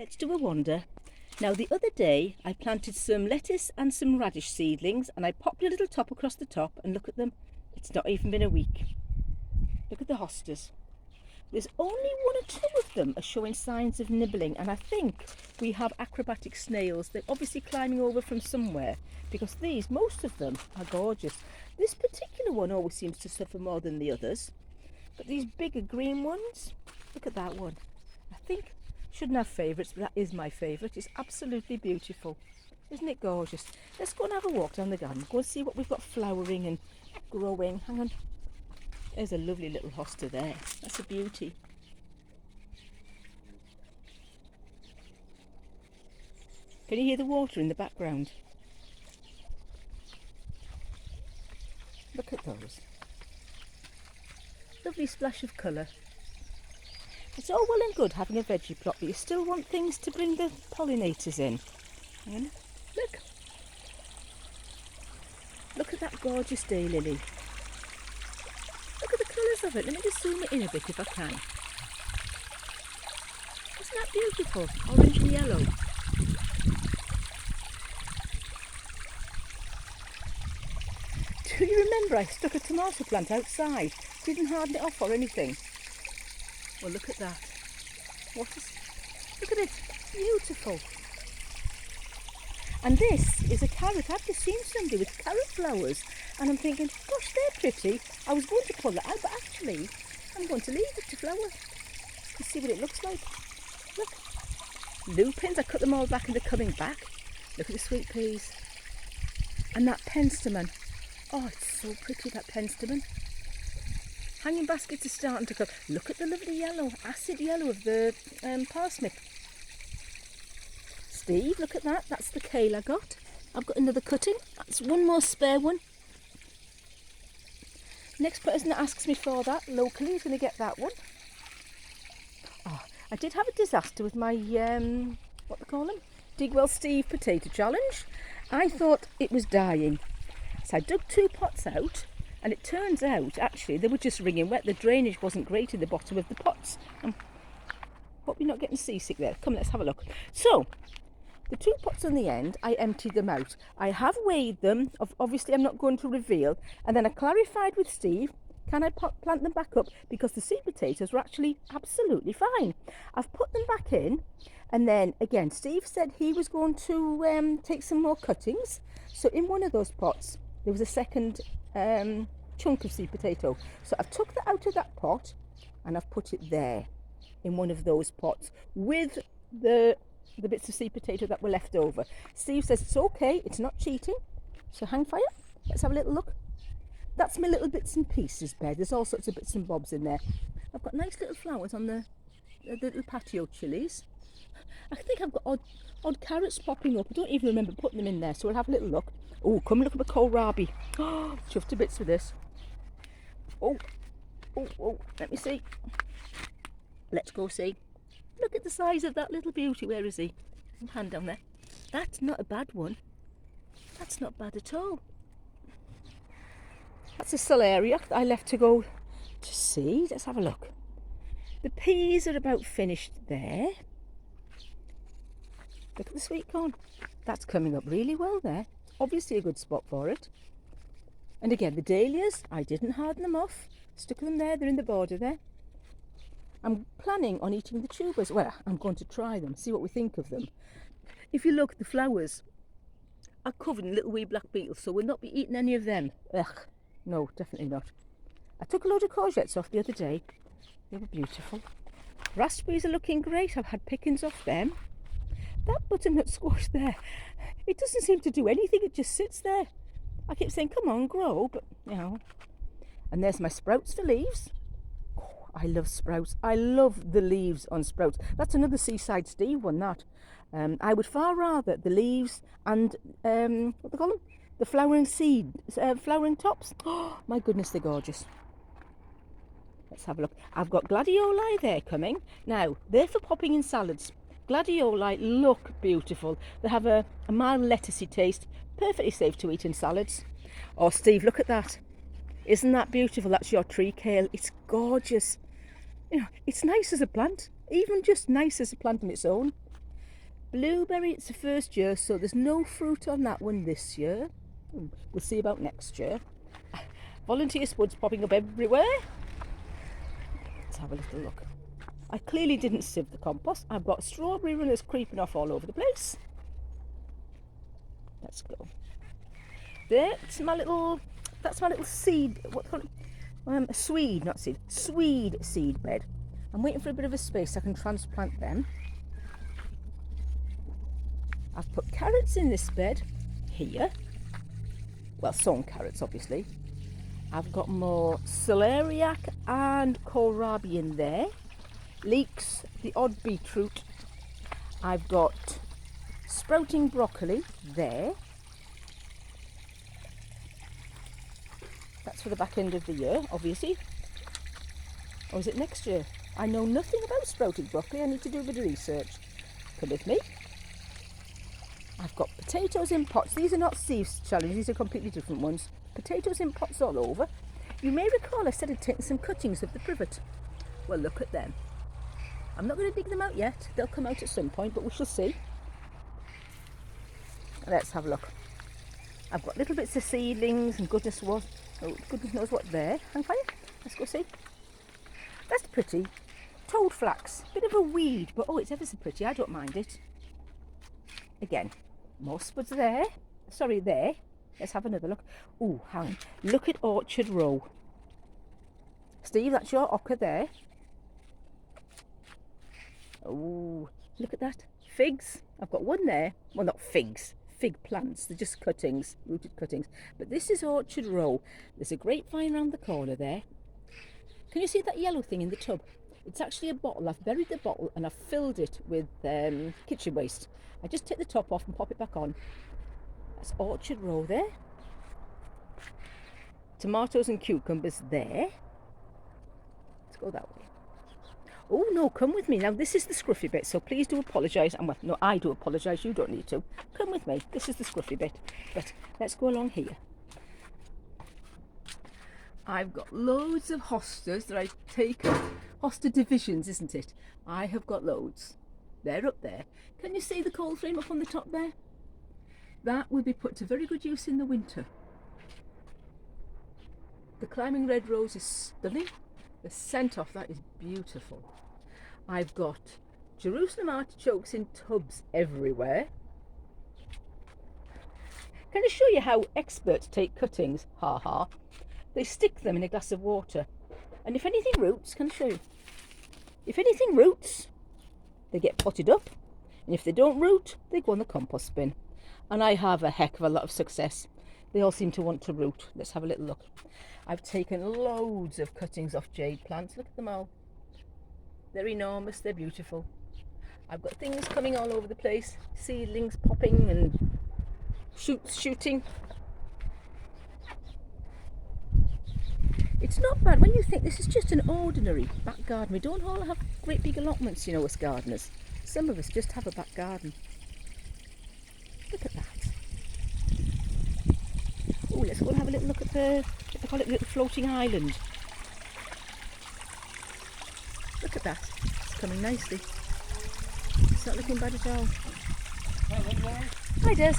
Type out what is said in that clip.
Let's do a wander. Now the other day I planted some lettuce and some radish seedlings and I popped a little top across the top and look at them. It's not even been a week. Look at the hostas. There's only one or two of them are showing signs of nibbling, and I think we have acrobatic snails. They're obviously climbing over from somewhere, because these, most of them, are gorgeous. This particular one always seems to suffer more than the others, but these bigger green ones, look at that one. I think shouldn't have favourites, but that is my favourite. It's absolutely beautiful. Isn't it gorgeous? Let's go and have a walk down the garden. Go and see what we've got flowering and growing. Hang on. There's a lovely little hosta there. That's a beauty. Can you hear the water in the background? Look at those. Lovely splash of colour. It's all well and good having a veggie plot, but you still want things to bring the pollinators in. Hang on. Look. Look at that gorgeous daylily. Look at the colours of it. Let me just zoom it in a bit if I can. Isn't that beautiful? Orange and yellow. Do you remember I stuck a tomato plant outside? Didn't harden it off or anything. Well, look at that. Look at it. Beautiful. And this is a carrot. I've just seen somebody with carrot flowers and I'm thinking, gosh, they're pretty. I was going to pull that out, but actually I'm going to leave it to flower and see what it looks like. Look. Lupins, I cut them all back and they're coming back. Look at the sweet peas. And that penstemon. Oh, it's so pretty, that penstemon. Hanging baskets are starting to come. Look at the lovely yellow, acid yellow of the parsnip. Steve, look at that. That's the kale I got. I've got another cutting. That's one more spare one. Next person that asks me for that locally is going to get that one. Oh, I did have a disaster with my, what they call them? Digwell Steve potato challenge. I thought it was dying. So I dug 2 pots out. And it turns out, actually, they were just wringing wet. The drainage wasn't great in the bottom of the pots. Hope you're not getting seasick there. Come, let's have a look. So, the 2 pots on the end, I emptied them out. I have weighed them. Obviously, I'm not going to reveal. And then I clarified with Steve, can I plant them back up? Because the sweet potatoes were actually absolutely fine. I've put them back in. And then, again, Steve said he was going to take some more cuttings. So, in one of those pots, there was a second chunk of sweet potato. So I've took that out of that pot and I've put it there in one of those pots with the bits of sweet potato that were left over. Steve says it's okay, it's not cheating. So hang fire, let's have a little look. That's my little bits and pieces bed. There's all sorts of bits and bobs in there. I've got nice little flowers on the little patio chilies. I think I've got odd carrots popping up. I don't even remember putting them in there, so we'll have a little look. Oh, come and look at the kohlrabi. Oh, chuffed to bits with this. Oh, let me see. Let's go see. Look at the size of that little beauty. Where is he? Hand down there. That's not a bad one. That's not bad at all. That's a celeriac that I left to go to see. Let's have a look. The peas are about finished there. Look at the sweet corn. That's coming up really well there. Obviously a good spot for it. And again, the dahlias, I didn't harden them off. Stuck them there, they're in the border there. I'm planning on eating the tubers. Well, I'm going to try them, see what we think of them. If you look, the flowers are covered in little wee black beetles, so we'll not be eating any of them. Ugh, no, definitely not. I took a load of courgettes off the other day. They were beautiful. Raspberries are looking great. I've had pickings off them. That butternut squash there, it doesn't seem to do anything, it just sits there. I keep saying, come on, grow, but, you know. And there's my sprouts for leaves. Oh, I love sprouts. I love the leaves on sprouts. That's another Seaside Steve one, that. I would far rather the leaves and, what they call them? The flowering seed, flowering tops. Oh, my goodness, they're gorgeous. Let's have a look. I've got gladioli there coming. Now, they're for popping in salads. Gladioli look beautiful. They have a mild lettucey taste, perfectly safe to eat in salads. Oh, Steve, look at that. Isn't that beautiful? That's your tree kale. It's gorgeous. You know, it's nice as a plant, even just nice as a plant on its own. Blueberry, it's the first year, so there's no fruit on that one this year. We'll see about next year. Volunteer spuds popping up everywhere. Let's have a little look. I clearly didn't sieve the compost. I've got strawberry runners creeping off all over the place. Let's go. That's my little seed, what call it? Swede, not seed, swede seed bed. I'm waiting for a bit of a space so I can transplant them. I've put carrots in this bed here. Well, sown carrots, obviously. I've got more celeriac and kohlrabi in there. Leeks, the odd beetroot. I've got sprouting broccoli there. That's for the back end of the year, obviously. Or is it next year? I know nothing about sprouting broccoli. I need to do a bit of research. Come with me. I've got potatoes in pots. These are not Steve's challenge. These are completely different ones. Potatoes in pots all over. You may recall I said I'd taken some cuttings of the privet. Well, look at them. I'm not going to dig them out yet. They'll come out at some point, but we shall see. Let's have a look. I've got little bits of seedlings and goodness knows what there. Hang fire. Let's go see. That's pretty. Toad flax. Bit of a weed, but oh, it's ever so pretty. I don't mind it. Again, more spuds there. Sorry, there. Let's have another look. Oh, hang on. Look at Orchard Row. Steve, that's your ochre there. Oh, look at that. Figs. I've got one there. Well, not figs. Fig plants. They're just cuttings, rooted cuttings. But this is Orchard Row. There's a grapevine around the corner there. Can you see that yellow thing in the tub? It's actually a bottle. I've buried the bottle and I've filled it with kitchen waste. I just take the top off and pop it back on. That's Orchard Row there. Tomatoes and cucumbers there. Let's go that way. Oh no, come with me. Now this is the scruffy bit, so please do apologise. Well, no, I do apologise, you don't need to. Come with me. This is the scruffy bit. But let's go along here. I've got loads of hostas that I've taken. Hosta divisions, isn't it? I have got loads. They're up there. Can you see the coal frame up on the top there? That will be put to very good use in the winter. The climbing red rose is stunning. The scent off that is beautiful. I've got Jerusalem artichokes in tubs everywhere. Can I show you how experts take cuttings? Ha ha. They stick them in a glass of water. And if anything roots, can I show you? If anything roots, they get potted up. And if they don't root, they go on the compost bin. And I have a heck of a lot of success. They all seem to want to root. Let's have a little look. I've taken loads of cuttings off jade plants. Look at them all. They're enormous. They're beautiful. I've got things coming all over the place. Seedlings popping and shoots shooting. It's not bad when you think this is just an ordinary back garden. We don't all have great big allotments, you know, as gardeners. Some of us just have a back garden. Look at that. Oh, let's go and have a little look at the, what they call it, the little floating island. Look at that. It's coming nicely. It's not looking bad at all. Hi, Des.